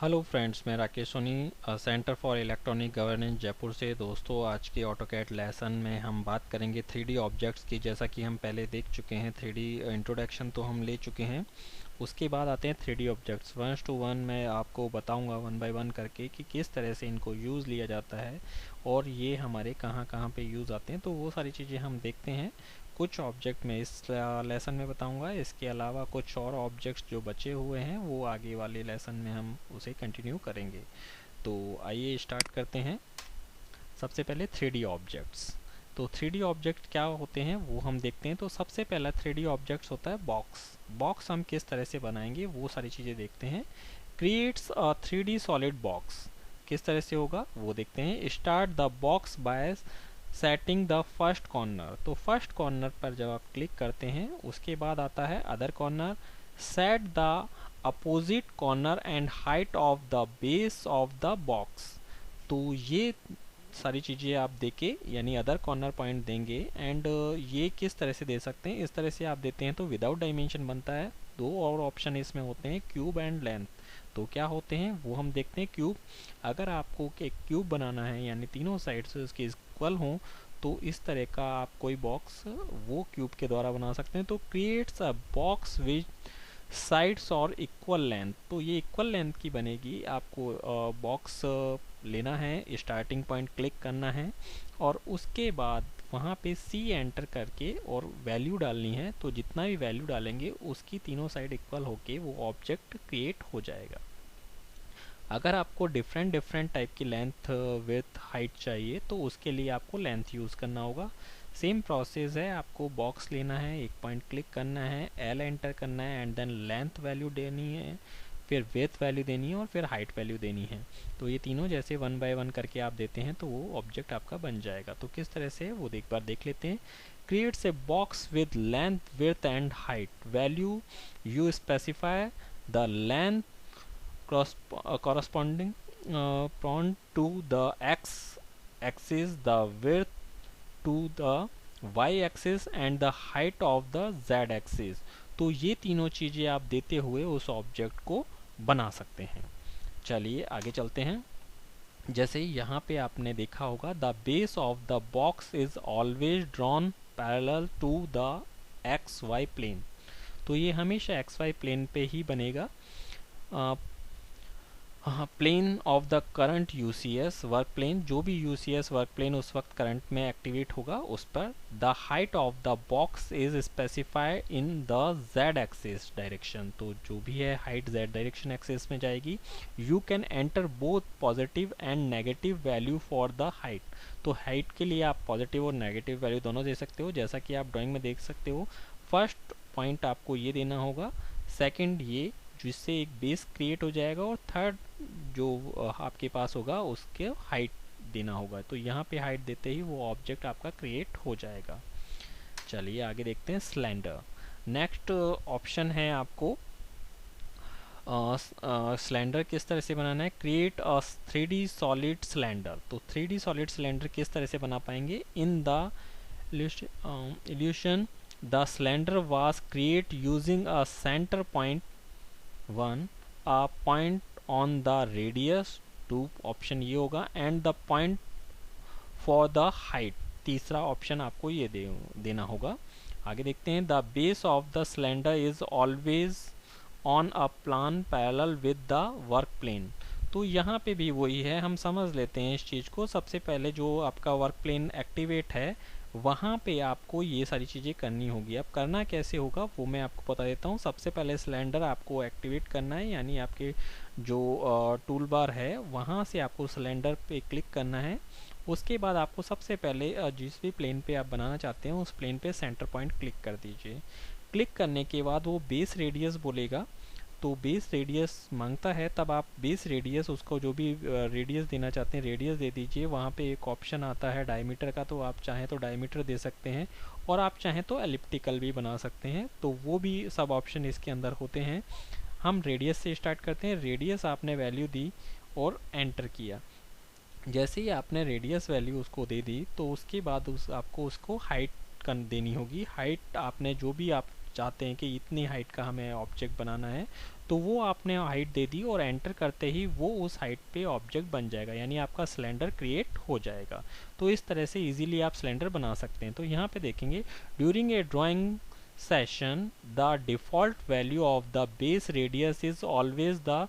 Hello friends, मैं Rakesh Soni Centre for Electronic Governance Jaipur से। दोस्तों, आज के ऑटोकैड लेसन में हम बात करेंगे 3D ऑब्जेक्ट्स की। जैसा कि हम पहले देख चुके हैं, 3D इंट्रोडक्शन तो हम ले चुके हैं। उसके बाद आते हैं 3D ऑब्जेक्ट्स। 1 मैं आपको बताऊंगा 1 बाय 1 करके कि किस तरह से इनको यूज़ लिया जाता है और ये हमारे कहाँ कहाँ पे यूज़ आते हैं। तो वो सारी चीज़ें हम देखते हैं। कुछ ऑब्जेक्ट मैं इस लेसन में बताऊंगा, इसके अलावा कुछ और ऑब्जेक्ट्स जो बचे हुए हैं वो आगे वाले लेसन में हम उसे कंटिन्यू करेंगे। तो आइए स्टार्ट करते हैं। सबसे पहले 3D ऑब्जेक्ट्स। तो 3D ऑब्जेक्ट क्या होते हैं वो हम देखते हैं। तो सबसे पहला 3D ऑब्जेक्ट्स होता है बॉक्स। बॉक्स हम किस तरह से बनाएंगे वो सारी चीज़ें देखते हैं। Creates a 3D solid box. किस तरह से होगा वो देखते हैं। Start the box bye setting the first corner. तो फर्स्ट कॉर्नर पर जब आप क्लिक करते हैं उसके बाद आता है other corner. Set the opposite corner and height of the base of the box. तो ये सारी चीज़ें आप देके यानी अदर कॉर्नर पॉइंट देंगे। एंड ये किस तरह से दे सकते हैं, इस तरह से आप देते हैं तो विदाउट डायमेंशन बनता है। दो और ऑप्शन इसमें होते हैं, क्यूब एंड लेंथ। तो क्या होते हैं वो हम देखते हैं। क्यूब, अगर आपको एक क्यूब बनाना है यानी तीनों साइड से उसके इक्वल हों तो इस तरह का आप कोई बॉक्स वो क्यूब के द्वारा बना सकते हैं। तो creates a box which sides और इक्वल लेंथ। तो ये इक्वल लेंथ की बनेगी। आपको बॉक्स लेना है, स्टार्टिंग पॉइंट क्लिक करना है और उसके बाद वहाँ पे सी एंटर करके और वैल्यू डालनी है। तो जितना भी वैल्यू डालेंगे उसकी तीनों साइड इक्वल होके वो ऑब्जेक्ट क्रिएट हो जाएगा। अगर आपको डिफरेंट डिफरेंट टाइप की लेंथ विथ हाइट चाहिए तो उसके लिए आपको लेंथ यूज़ करना होगा। सेम प्रोसेस है, आपको बॉक्स लेना है, एक पॉइंट क्लिक करना है, एल एंटर करना है एंड देन लेंथ वैल्यू देनी है, फिर विथ वैल्यू देनी है और फिर हाइट वैल्यू देनी है। तो ये तीनों जैसे 1 बाय 1 करके आप देते हैं तो वो ऑब्जेक्ट आपका बन जाएगा। तो किस तरह से वो एक बार देख लेते हैं। Creates a box with length with and height value. You specify the length corresponding point to the x axis, the width to the y axis and the height of the z axis। तो ये तीनों चीज़ें आप देते हुए उस object को बना सकते हैं। चलिए आगे चलते हैं। जैसे यहाँ पे आपने देखा होगा, the base of the box is always drawn parallel to the x y plane. तो ये हमेशा एक्स वाई प्लेन पे ही बनेगा। Plane of the current UCS work plane, जो भी यूसीएस वर्क प्लेन उस वक्त करंट में एक्टिवेट होगा उस पर। The height of the box is specified in the Z axis direction. तो जो भी है हाइट जेड डायरेक्शन एक्सिस में जाएगी। You can enter both positive and negative value for the height. तो हाइट के लिए आप पॉजिटिव और नेगेटिव वैल्यू दोनों दे सकते हो, जैसा कि आप ड्राइंग में देख सकते हो। फर्स्ट पॉइंट आपको ये देना होगा, सेकंड ये, जिससे एक बेस क्रिएट हो जाएगा, और थर्ड जो आपके पास होगा उसके हाइट देना होगा। तो यहाँ पे हाइट देते ही वो ऑब्जेक्ट आपका क्रिएट हो जाएगा। चलिए आगे देखते हैं सिलेंडर। नेक्स्ट ऑप्शन है आपको सिलेंडर किस तरह से बनाना है। Create a 3D solid cylinder. तो 3D सॉलिड सिलेंडर किस तरह से बना पाएंगे। In the illusion the cylinder was create using a centre point 1, a point on the radius 2, option ये होगा, and the point for the height, तीसरा ऑप्शन आपको ये देना होगा। आगे देखते हैं। The base of the cylinder is always on a plan parallel with the work plane. तो यहाँ पे भी वही है, हम समझ लेते हैं इस चीज़ को। सबसे पहले जो आपका वर्क प्लेन एक्टिवेट है वहाँ पे आपको ये सारी चीज़ें करनी होगी। अब करना कैसे होगा वो मैं आपको बता देता हूँ। सबसे पहले सिलेंडर आपको एक्टिवेट करना है, यानी आपके जो टूल बार है वहाँ से आपको सिलेंडर पे क्लिक करना है। उसके बाद आपको सबसे पहले जिस भी प्लेन पे आप बनाना चाहते हैं उस प्लेन पे सेंटर पॉइंट क्लिक कर दीजिए। क्लिक करने के बाद वो बेस रेडियस बोलेगा। तो बेस रेडियस मांगता है, तब आप बेस रेडियस उसको जो भी रेडियस देना चाहते हैं रेडियस दे दीजिए। वहाँ पे एक ऑप्शन आता है डायमीटर का, तो आप चाहें तो डायमीटर दे सकते हैं और आप चाहें तो एलिप्टिकल भी बना सकते हैं। तो वो भी सब ऑप्शन इसके अंदर होते हैं। हम रेडियस से स्टार्ट करते हैं। रेडियस आपने वैल्यू दी और एंटर किया। जैसे ही आपने रेडियस वैल्यू उसको दे दी तो उसके बाद आपको उसको हाइट देनी होगी। हाइट आपने जो भी आप चाहते हैं कि इतनी हाइट का हमें ऑब्जेक्ट बनाना है तो वो आपने हाइट दे दी और एंटर करते ही वो उस हाइट पे ऑब्जेक्ट बन जाएगा, यानी आपका सिलेंडर क्रिएट हो जाएगा। तो इस तरह से इजीली आप सिलेंडर बना सकते हैं। तो यहाँ पे देखेंगे during a drawing session the default value of the base radius is always the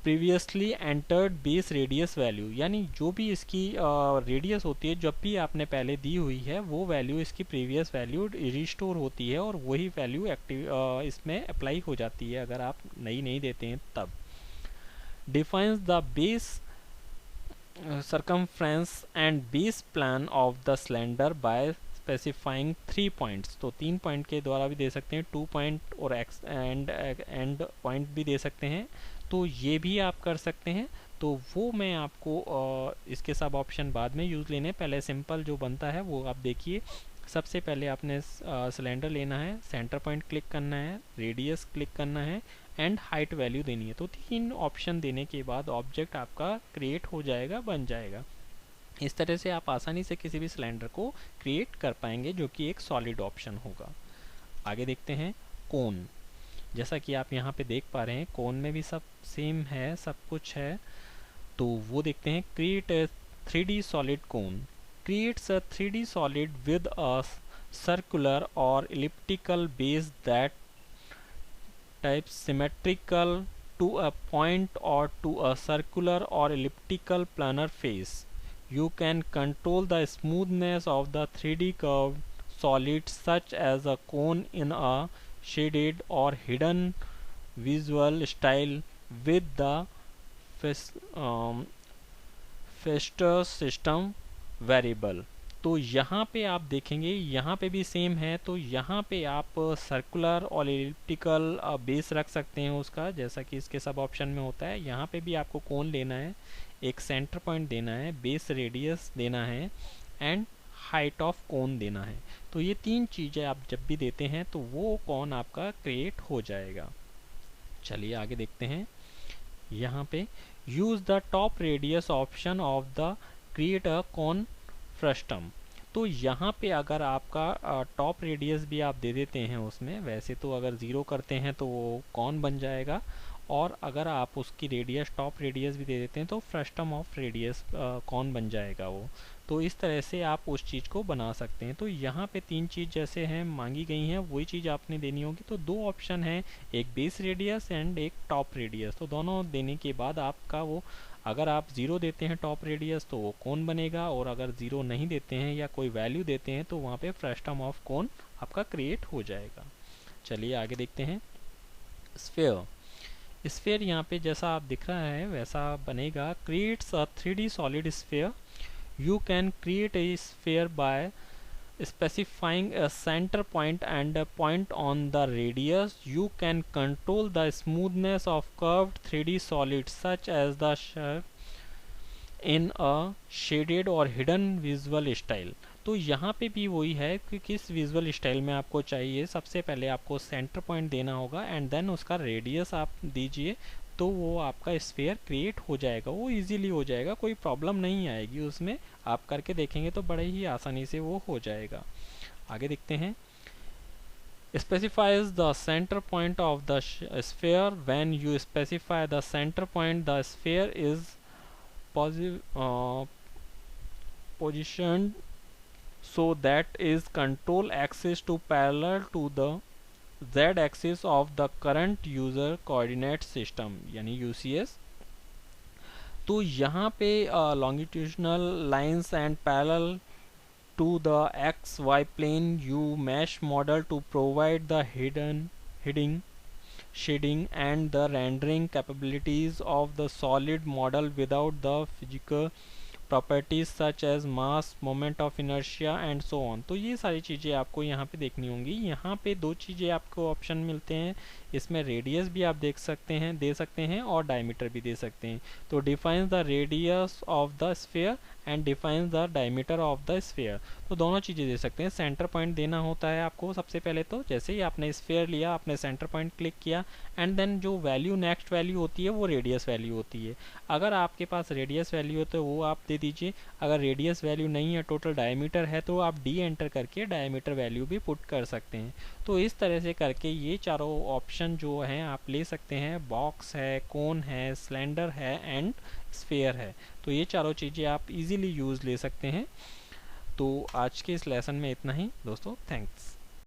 previously entered base radius value, यानी जो भी इसकी रेडियस होती है जब भी आपने पहले दी हुई है वो वैल्यू इसकी प्रीवियस वैल्यू रिस्टोर होती है और वही वैल्यू एक्टिव इसमें अप्लाई हो जाती है अगर आप नई नहीं देते हैं तब। Defines the base circumference and base plan of the cylinder by specifying 3 points। तो 3 पॉइंट के द्वारा भी दे सकते हैं, 2 पॉइंट और एक्स एंड पॉइंट भी दे सकते हैं, तो ये भी आप कर सकते हैं। तो वो मैं आपको इसके सब ऑप्शन बाद में यूज़ लेने, पहले सिंपल जो बनता है वो आप देखिए। सबसे पहले आपने सिलेंडर लेना है, सेंटर पॉइंट क्लिक करना है, रेडियस क्लिक करना है एंड हाइट वैल्यू देनी है। तो 3 ऑप्शन देने के बाद ऑब्जेक्ट आपका क्रिएट हो जाएगा, बन जाएगा। इस तरह से आप आसानी से किसी भी सिलेंडर को क्रिएट कर पाएंगे जो कि एक सॉलिड ऑप्शन होगा। आगे देखते हैं कोन। जैसा कि आप यहाँ पे देख पा रहे हैं कोन में भी सब सेम है, सब कुछ है। तो वो देखते हैं create a 3D solid cone. Creates a 3D solid with a circular or elliptical base that type symmetrical to a point or to a circular or elliptical planar face. You can control the smoothness of the 3D curved solid such as a cone in a shaded or hidden visual style with the Fester system variable. तो यहाँ पे आप देखेंगे यहाँ पे भी same है। तो यहाँ पे आप सर्कुलर और एलिप्टिकल बेस रख सकते हैं उसका, जैसा कि इसके सब ऑप्शन में होता है। यहाँ पे भी आपको कोन लेना है, एक सेंटर पॉइंट देना है, बेस रेडियस देना है एंड हाइट ऑफ कोन देना है। तो ये 3 चीज़ें आप जब भी देते हैं तो वो कोन आपका क्रिएट हो जाएगा। चलिए आगे देखते हैं। यहाँ पे use the top radius option of the create a cone frustum. तो यहाँ पे अगर आपका टॉप रेडियस भी आप दे देते हैं उसमें, वैसे तो अगर 0 करते हैं तो वो कॉन बन जाएगा, और अगर आप उसकी रेडियस टॉप रेडियस भी दे देते हैं तो फ्रस्टम ऑफ रेडियस कॉन बन जाएगा वो। तो इस तरह से आप उस चीज़ को बना सकते हैं। तो यहाँ पे 3 चीज़ जैसे हैं मांगी गई हैं वही चीज़ आपने देनी होगी। तो 2 ऑप्शन हैं, एक बेस रेडियस एंड एक टॉप रेडियस। तो दोनों देने के बाद आपका वो, अगर आप 0 देते हैं टॉप रेडियस तो वो कोन बनेगा, और अगर 0 नहीं देते हैं या कोई वैल्यू देते हैं तो वहाँ पे फ्रस्टम ऑफ कोन आपका क्रिएट हो जाएगा। चलिए आगे देखते हैं। स्फीयर। स्फीयर यहाँ पे जैसा आप दिख रहा है वैसा बनेगा। Creates a 3D solid sphere. You can create a sphere by specifying a center point and a point on the radius. You can control the smoothness of curved 3D solids such as the in a shaded or hidden visual style। तो यहाँ पे भी वही है कि किस visual style में आपको चाहिए। सबसे पहले आपको सेंटर पॉइंट देना होगा एंड देन उसका रेडियस आप दीजिए, तो वो आपका स्फीयर क्रिएट हो जाएगा। वो इजीली हो जाएगा, कोई प्रॉब्लम नहीं आएगी उसमें। आप करके देखेंगे तो बड़े ही आसानी से वो हो जाएगा। आगे देखते हैं। specifies the center point of the sphere. When you specify the center point, the sphere is positioned so that is control axis to parallel to the z axis of the current user coordinate system यानी UCS। तो यहाँ पे longitudinal lines and parallel to the XY plane you mesh model to provide the heading, shading and the rendering capabilities of the solid model without the physical properties such as mass, moment of inertia and so on. तो ये सारी चीज़ें आपको यहाँ पे देखनी होंगी। यहाँ पे 2 चीज़ें आपको ऑप्शन मिलते हैं, इसमें रेडियस भी आप दे सकते हैं और डायमीटर भी दे सकते हैं। तो defines the radius of the sphere and defines the diameter of the sphere. तो दोनों चीज़ें दे सकते हैं। सेंटर पॉइंट देना होता है आपको सबसे पहले। तो जैसे ही आपने स्फीयर लिया, आपने सेंटर पॉइंट क्लिक किया एंड देन जो वैल्यू नेक्स्ट वैल्यू होती है वो रेडियस वैल्यू होती है। अगर आपके पास रेडियस वैल्यू है तो वो आप दे दीजिए। अगर रेडियस वैल्यू नहीं है, टोटल डायमीटर है, तो आप डी एंटर करके डायमीटर वैल्यू भी पुट कर सकते हैं। तो इस तरह से करके ये चारों ऑप्शन ऑप्शन जो हैं आप ले सकते हैं, बॉक्स है, कोन है, सिलेंडर है एंड स्फीयर है। तो ये चारों चीज़ें आप इजीली यूज़ ले सकते हैं। तो आज के इस लेसन में इतना ही दोस्तों, थैंक्स।